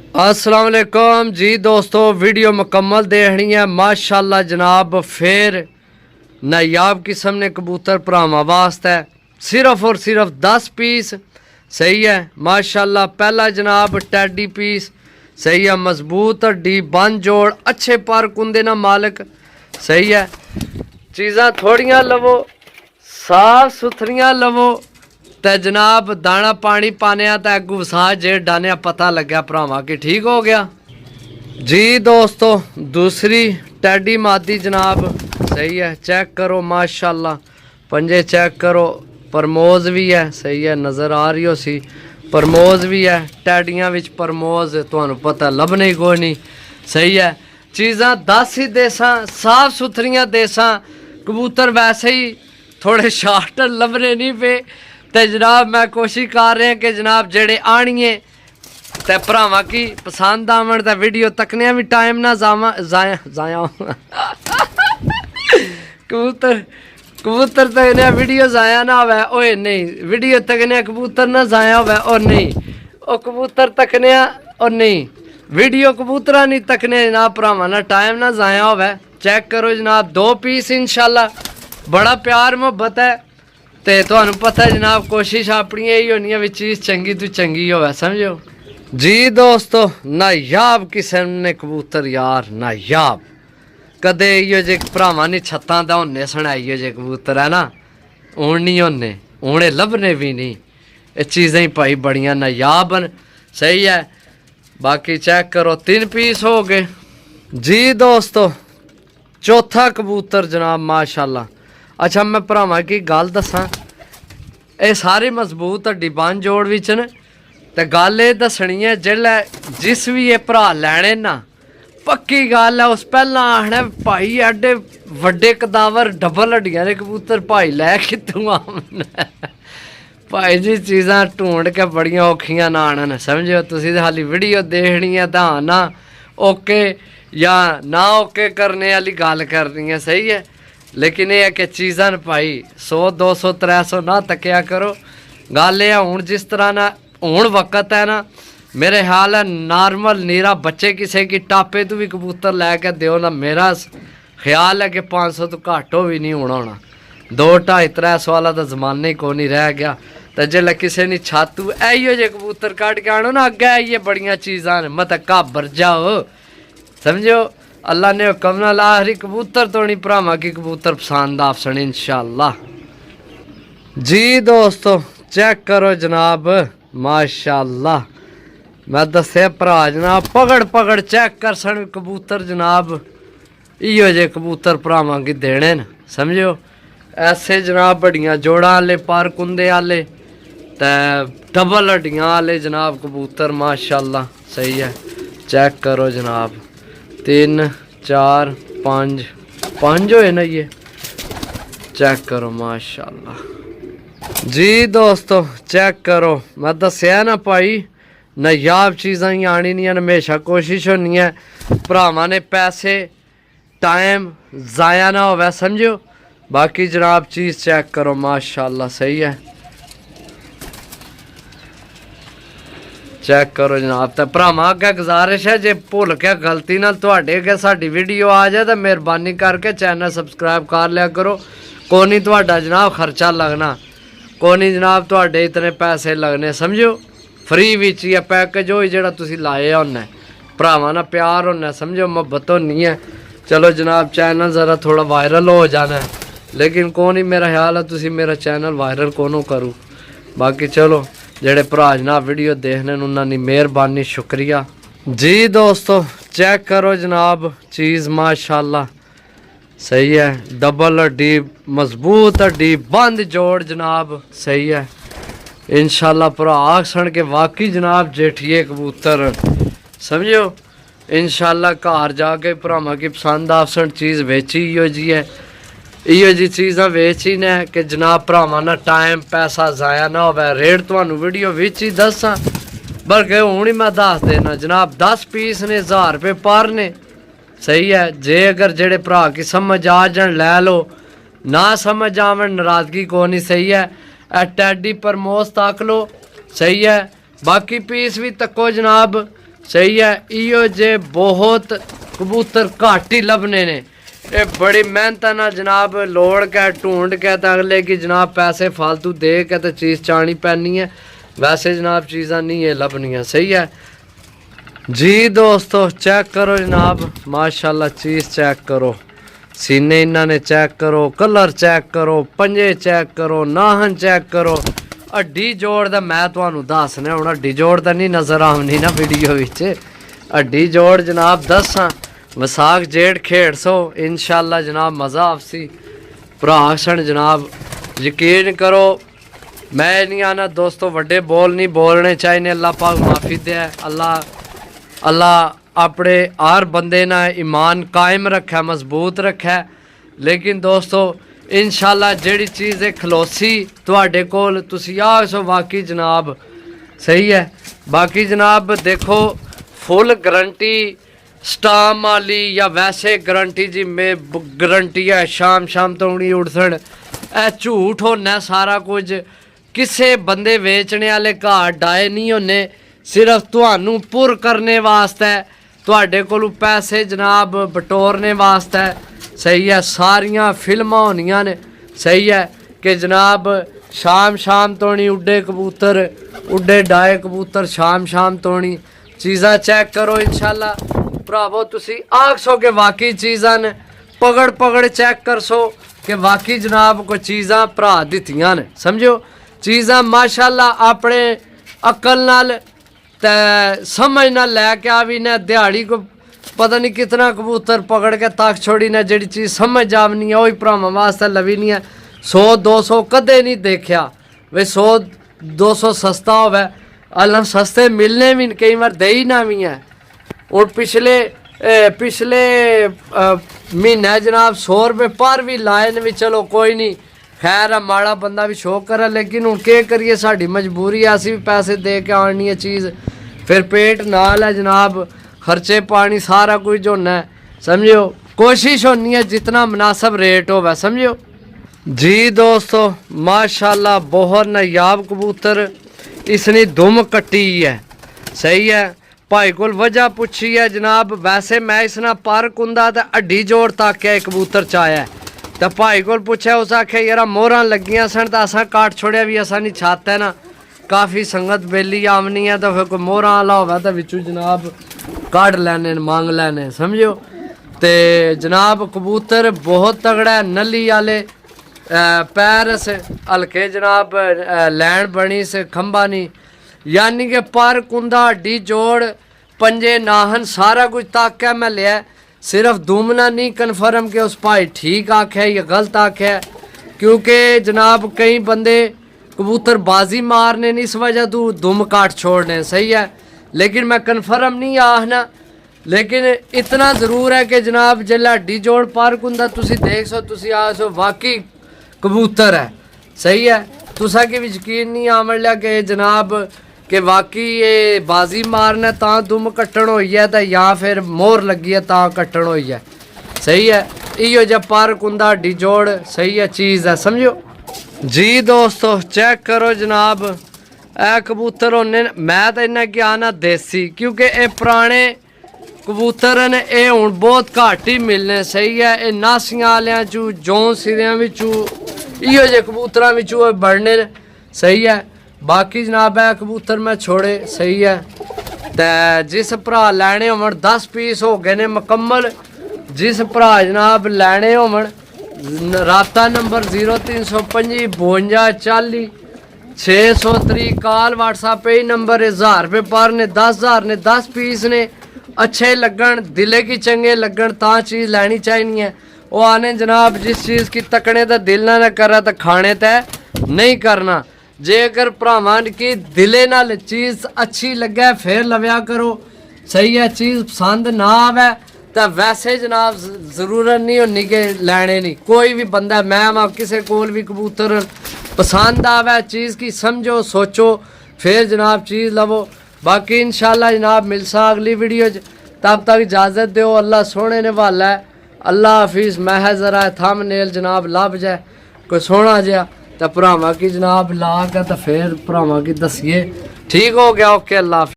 अस्सलाम वालेकुम जी दोस्तों, वीडियो मुकम्मल देखनी है माशाल्लाह जनाब। फिर नायाब किस्म ने कबूतर भरावां वास्ते सिर्फ और सिर्फ 10 पीस सही है माशाल्लाह। पहला जनाब टैडी पीस सही है, मजबूत हड्डी बन जोड़ अच्छे पर कुंदे ना मालिक सही है। चीज़ां थोड़ियां लवो, साफ सुथरियां लवो ते जनाब दाना पानी पाने तो अगू वसा जे डाने पता लग्या भरावां कि ठीक हो गया जी दोस्तों। दूसरी टैडी मादी जनाब सही है, चेक करो माशाल्लाह, पंजे चेक करो, परमोज भी है सही है, नज़र आ रही हो सी परमोज भी है। टैडियां विच परमोज तुहानू पता लभने ही कोई नहीं सही है। चीज़ां 10 ही देसां, साफ सुथरियां देसां। कबूतर वैसे ही थोड़े शार्ट लभने नहीं पे तो जनाब मैं कोशिश कर रहा कि जनाब जेड़े आनिए ते भरावां की पसंद आवन ते वीडियो तकने भी टाइम ना जाया कबूतर कबूतर तकने वीडियो जाया ना होवे, ओए नहीं वीडियो तकने कबूतर ना जाया होवे, और नहीं ओ कबूतर तकने और नहीं वीडियो कबूतरा नहीं तकने जनाब भरावां ना टाइम ना जाया होवे। चेक करो जनाब 2 पीस इंशाल्लाह, बड़ा प्यार मुहब्बत है ते तुहानू पता है जनाब, कोशिश अपनी यही होनी है भी चीज़ चंगी तो चंगी होवे समझो जी दोस्तों। नायाब किस्म ने कबूतर यार, नायाब कदे इो जे भरावां ने छत्तां दा होने सुनाई इो जे कबूतर है ना, हूँ नहीं होने हूने लभने भी नहीं। ये चीज़ें ही भाई बड़ियां नायाब न सही है। बाकी चेक करो 3 पीस हो गए जी दोस्तों। चौथा कबूतर जनाब माशाल्लाह। अच्छा मैं भरावां की गल दसा, ये सारे मजबूत हड्डी बन जोड़ विच न ते गल ये दसनी है जिसलै जिस भी ये भरा लैने ना पक्की गल है उस पहला आखना भाई एडे वड्डे कदावर डबल हड्डियां दे कबूतर भाई लै कित्थों आमने भाई जी। चीज़ां ढूंढ के बड़ियां औखियां ना आनन समझो। तुसीं ते हाली वीडियो देखनी है तां ना ओके या ना ओके करने वाली गल करनी है सही है। लेकिन यह है कि चीज़ां भाई 100 200 300 ना तकिया करो। गल यह हूँ जिस तरह ना हूँ वक्त है ना, मेरे ख्याल है नॉर्मल नीरा बच्चे किसी की टापे तो भी कबूतर लैके दो ना, मेरा ख्याल है कि 500 तो घट हो भी नहीं होना 2 250 300 वाला तो जमाना ही को नहीं रह गया। तो जिसले किसी ने छातू इो जे कबूतर कट के आनो ना अगे आइए बड़िया चीज़ां मत घाबर जाओ समझो। अल्लाह ने हुक्म नाल आखिरी कबूतर तो नहीं भरावां की कबूतर पसंद आफसन इंशाअल्लाह जी दोस्तों। चेक करो जनाब माशाअल्लाह, मैं दसे भरा जनाब पकड़ पकड़ चेक कर सन कबूतर जनाब। इो जे कबूतर भरावां की देने न समझो। ऐसे जनाब बड़ियां जोड़ा आले पर कुंदे आले ते डबल हड्डियां आले जनाब कबूतर माशाअल्लाह सही है। चेक करो जनाब 3 4 5 5 होए ना ये, चेक करो माशाल्लाह जी दोस्तों। चेक करो मैं दसिया ना भाई नायाब चीज़ां ही आनी नहीं, हमेशा कोशिश होनी है भरावां ने पैसे टाइम ज़ाया ना होवे समझो। बाकी जनाब चीज़ चेक करो माशाल्लाह सही है। चेक करो जनाब। तो भरावां अगे गुजारिश है जे भुल के गलती नाल तुहाडे अगे साडी वीडियो आ जाए तो मेहरबानी करके चैनल सबसक्राइब कर लिया करो। कोई नहीं तुहाडा जनाब खर्चा लगना, कोई नहीं जनाब तुहाडे इतने पैसे लगने समझो। फ्री विच ही पैकेज हो जिहड़ा तुसीं लाया होना, भरावां नाल प्यार होना समझो, मुहब्बत होनी है। चलो जनाब चैनल ज़रा थोड़ा वायरल हो जाना है, लेकिन कौन ही मेरा ख्याल है तुसीं मेरा चैनल वायरल कोनो करो। बाकी चलो जेड़े भरा जनाब वीडियो देखने उन्होंने मेहरबानी शुक्रिया जी दोस्तों। चेक करो जनाब चीज़ माशाल्लाह सही है, डबल हड्डी मजबूत हड्डी बंद जोड़ जनाब सही है इंशाल्लाह। भरा आखसन के वाकई जनाब जेठिए कबूतर समझो इंशाल्लाह। घर जाके भरावां की पसंद आफसन चीज़ बेची इो जी है, इो जी चीज़ां वेची ने कि जनाब भरावां ना टाइम पैसा ज़ाया ना होवे। रेट तुहानू वीडियो विच ही दसां बल्कि हूँ ही मैं दस देना जनाब 10 पीस ने 1000 रुपये पर ने सही है। जे अगर जेड़े भरा की समझ आ जान लै लो, ना समझ आवन नाराज़गी को नहीं सही है। टैडी परमोस तक लो सही है। बाकी पीस भी तको जनाब सही है। इो जे बहुत कबूतर घट ही लभने ने, ये बड़ी मेहनत ना जनाब लोड़ के ढूंढ के तो अगले की जनाब पैसे फालतू दे के तो चीज़ चाणी पैनी है, वैसे जनाब चीज़ा नहीं है लभनियाँ। सही है जी दोस्तों, चेक करो जनाब माशाल्लाह, चीज़ चेक करो, सीने इन्होंने चेक करो, कलर चेक करो, पंजे चेक करो, नाहन चेक करो। हड्डी जोड़ दा मैं तुहानू दसना हूँ, हड्डी जोड़ दा नहीं नज़र आनी ना वीडियो विच, हड्डी जोड़ जनाब दसा वसाख जेठ खेड़ सो इंशाल्लाह जनाब मज़ा आपसी भरा सन जनाब। यकीन करो मैं नहीं आना दोस्तों, वड्डे बोल नहीं बोलने चाहिए, अल्लाह पाक माफ़ी दे। अल्लाह अपने हर बंदे ना ईमान कायम रखे, मजबूत रखे। लेकिन दोस्तों इंशाल्लाह जेड़ी चीज़ है खलोसी तुहाडे कोल तुसी आखो वाकई जनाब सही है। बाकी जनाब देखो फुल गारंटी स्टाम वाली या वैसे गारंटी जी में गारंटी है, शाम शाम तो नहीं उड़सन, ए झूठ होना सारा कुछ। किसे बंदे वेचने वाले घर डाए नहीं होने, सिर्फ तुहानू पुर करने वास्ते, तुहाडे कोलों पैसे जनाब बटोरने वास्ते। सही है सारियां फिल्मां होनियां ने। सही है कि जनाब शाम शाम तो नहीं उड्डे कबूतर, उड्डे डाए कबूतर शाम शाम तो नहीं। चीज़ा चेक करो इंशाल्लाह भरावो, तुसी आखसो कि वाकई चीज़ां ने पकड़ पकड़ चेक कर सो कि वाकई जनाब कोई चीज़ां भरा दित्तियां ने। समझो चीज़ां माशाल्लाह अपने अकल नाल ते समझ नाल लैके आवी ने, दिहाड़ी को पता नहीं कितना कबूतर पकड़ के तक छोड़ी ने, जी चीज़ समझ आवनी है वही भरावां वास्ते लवी नहीं है। 100-200 कदे नहीं देखा वे 100-200 सस्ता होवे, अल्लाह सस्ते मिलने भी कई बार दे ही ना भी है। और पिछले महीने जनाब 100 रुपये पर भी लाए ने भी, चलो कोई नहीं खैर है, माड़ा बंदा भी शौक करे, लेकिन हूँ के करिए साड़ी मजबूरी है, असी भी पैसे दे के आनी है चीज़, फिर पेट नाल है जनाब, खर्चे पानी सारा कुछ होना है। समझो कोशिश होनी है जितना मुनासिब रेट होवे। समझो जी दोस्तों माशाल्लाह बहुत नायाब कबूतर, इसने दुम कट्टी है। सही है भाई को वजह पूछी है जनाब, वैसे मैं इसना पर कुंदा तो हड्डी जोड़ तक है कबूतर चाया, तो भाई को पूछा उस आखे यार मोहर लगियां सन तो असा काट छोड़िया भी, असा नहीं छाता है ना, काफ़ी संगत बेली आमनी है, तो फिर कोई मोहर आला होगा तो बिचू जनाब काट लैने मांग लैने। समझो तो जनाब कबूतर बहुत तगड़ा है, नली वाले पैर से हल्के जनाब लैन बनी से खंबा नहीं, यानी कि पर कुंदा हड्डी जोड़ पंजे नाहन सारा कुछ तक है मैं लिया, सिर्फ दुमना नहीं कन्फर्म के उस भाई ठीक आखे या गलत आखे, क्योंकि जनाब कई बंदे कबूतर बाजी मारने नहीं इस वजह तू दुम काट छोड़ने। सही है लेकिन मैं कन्फर्म नहीं आखना, लेकिन इतना ज़रूर है कि जनाब जिला हड्डी जोड़ पर कुंदा तुसी देख सो, तुसी आखो वाकई कबूतर है। सही है तुसा कि भी यकीन नहीं आवन लिया कि जनाब कि वाकई ये बाजी मारना ता दुम कट्टन होई है, तो या फिर मोहर लगी है ता कट्टन होई है। सही है इो जब पर कुंदा हड्डी जोड़ सही है चीज़ है। समझो जी दोस्तों चेक करो जनाब ए कबूतर होने, मैं तो इन्हें क्या आना देसी, क्योंकि ये पुराने कबूतर ने ये हूँ बहुत घट ही मिलने। सही है ये नासियां वालियां चू जौं सिरियां बिचू इो जे कबूतरां बिचू बढ़ने। सही है बाकी जनाब है कबूतर मैं छोड़े। सही है तो जिस भरा लैने होवन 10 पीस हो गए ने मुकम्मल, जिस भरा जनाब लैने होवन राबता नंबर 0325 52 40 603 कॉल व्हाट्सएप पे ही नंबर है। 1000 रुपये पर ने 10,000 ने 10 पीस ने, अच्छे लगन दिले की चंगे लगन ता चीज़ लैनी चाहिए है। वो आने जनाब जिस चीज़ की तकने तो दिल ना करा तो खाने तय नहीं करना। जे अगर भरावान की दिले नाल चीज़ अच्छी लगे फिर लव्या करो। सही है चीज़ पसंद ना आवे तो वैसे जनाब ज़रूरत नहीं होनी कि लैने नहीं। कोई भी बंदा मैं किसी कोल भी कबूतर पसंद आवे चीज़ की समझो सोचो फिर जनाब चीज़ लवो। बाकी इंशाल्लाह जनाब मिलसा अगली वीडियो तब तक इजाज़त दो। अल्लाह सोने ने वाला है। अल्लाह हाफिज़। मैं ज़रा थंबनेल जनाब लभ जाए कोई सोहना जहा तो भरावां की जनाब ला के तो फिर भरावां की दसिए। ठीक हो गया ओके अल्लाह हाफिज़।